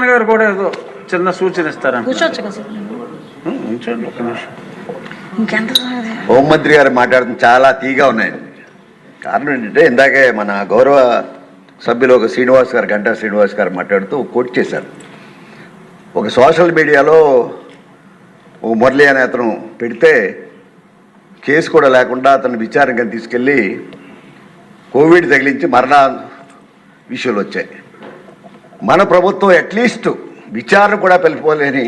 గారు కూడా ఏదో చిన్న సూచన ఇస్తారంట. హోంమంత్రి గారు మాట్లాడుతున్న చాలా తీగా ఉన్నాయండి. కారణం ఏంటంటే ఇందాకే మన గౌరవ సభ్యులు ఒక శ్రీనివాస్ గారు, గంటా శ్రీనివాస్ గారు మాట్లాడుతూ కోట్ చేశారు. ఒక సోషల్ మీడియాలో ఓ మురళి అనే అతను పెడితే కేసు కూడా లేకుండా అతను విచారణకు తీసుకెళ్ళి కోవిడ్ తగిలించి మరణ విషయాలు వచ్చాయి. మన ప్రభుత్వం అట్లీస్ట్ విచారణ కూడా పిలుపుకోలేని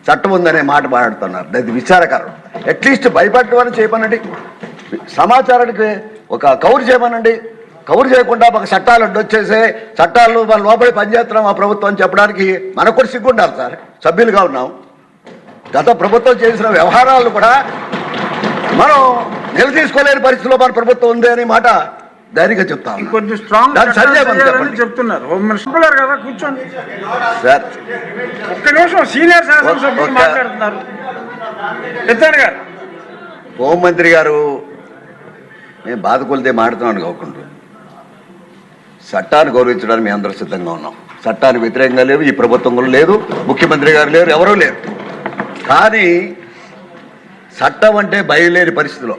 చట్టం ఉందనే మాట మాట్లాడుతున్నారు. అది విచారకరం. అట్లీస్ట్ భయపడటం చేయమనండి, సమాచారానికి ఒక కవర్ చేయమనండి. కవర్ చేయకుండా మాకు చట్టాలు వచ్చేసే చట్టాలు మన లోపలి పనిచేస్తున్నాం ఆ ప్రభుత్వం అని చెప్పడానికి మనకు కూడా సిగ్గుండాలి సార్. సభ్యులుగా ఉన్నాం. గత ప్రభుత్వం చేసిన వ్యవహారాలను కూడా మనం నిలదీసుకోలేని పరిస్థితిలో మన ప్రభుత్వం ఉంది అనే మాట ధైర్యంగా చెప్తాం. కొంచెం స్ట్రాంగ్ చెప్తున్నారు. కదా కూర్చోండి సార్, ఒక్క నిమిషం. సీనియర్ శాసనసభ్యులు మాట్లాడుతున్నారు. గారు, హోంమంత్రి గారు మేము బాధ కొలితే మాడుతున్నాను కాకుండా చట్టాన్ని గౌరవించడానికి మేము అందరూ సిద్ధంగా ఉన్నాం. చట్టానికి వ్యతిరేకంగా లేవు, ఈ ప్రభుత్వం కూడా లేదు, ముఖ్యమంత్రి గారు లేరు, ఎవరూ లేరు. కానీ చట్టం అంటే భయం లేని పరిస్థితిలో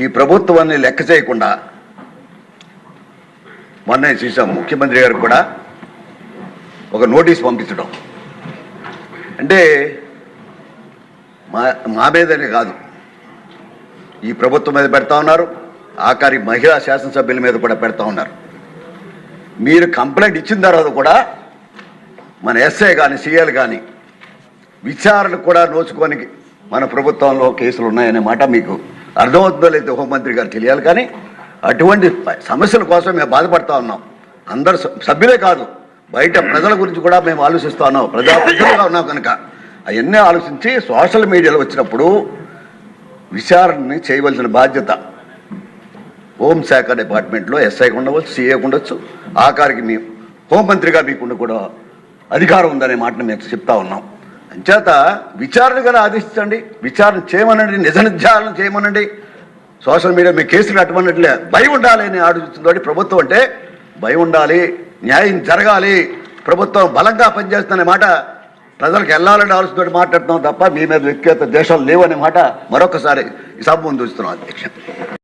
ఈ ప్రభుత్వాన్ని లెక్క చేయకుండా మొన్న చూసాం ముఖ్యమంత్రి గారికి కూడా ఒక నోటీస్ పంపించడం అంటే మా మీదనే కాదు, ఈ ప్రభుత్వం మీద పెడతా ఉన్నారు, ఆఖరి మహిళా శాసనసభ్యుల మీద కూడా పెడతా ఉన్నారు. మీరు కంప్లైంట్ ఇచ్చిన తర్వాత కూడా మన ఎస్ఐ కానీ సీఎల్ కానీ విచారణ కూడా నోచుకొని మన ప్రభుత్వంలో కేసులు ఉన్నాయనే మాట మీకు అర్థమవుతుందో లేదో హోంమంత్రి గారు తెలియాలి. కానీ అటువంటి సమస్యల కోసం మేము బాధపడతా ఉన్నాం. అందరు సభ్యులే కాదు, బయట ప్రజల గురించి కూడా మేము ఆలోచిస్తూ ఉన్నాం. ప్రజాప్రతినిధులుగా ఉన్నాం కనుక అవన్నీ ఆలోచించి సోషల్ మీడియాలో వచ్చినప్పుడు విచారణని చేయవలసిన బాధ్యత హోంశాఖ డిపార్ట్మెంట్లో ఎస్ఐకి ఉండవచ్చు, సీఏకి ఉండొచ్చు, ఆఖరికి మీ హోంమంత్రిగా మీకుండా కూడా అధికారం ఉందనే మాటను మేము చెప్తా ఉన్నాం. అంచేత విచారణగా ఆదేశించండి, విచారణ చేయమనండి, నిజ నిర్ధారణ చేయమనండి. సోషల్ మీడియా మీ కేసులు అటువంటిలే భయం ఉండాలి అని ఆలోచిస్తుంది. ప్రభుత్వం అంటే భయం ఉండాలి, న్యాయం జరగాలి, ప్రభుత్వం బలంగా పనిచేస్తుందనే మాట ప్రజలకు వెళ్ళాలని ఆలోచనతో మాట్లాడుతున్నాం తప్ప మీ మీద వ్యక్తిగత దేశాలు లేవనే మాట మరొకసారి ఈ సభ ముందు ఉంచుతున్నాం. అధ్యక్ష.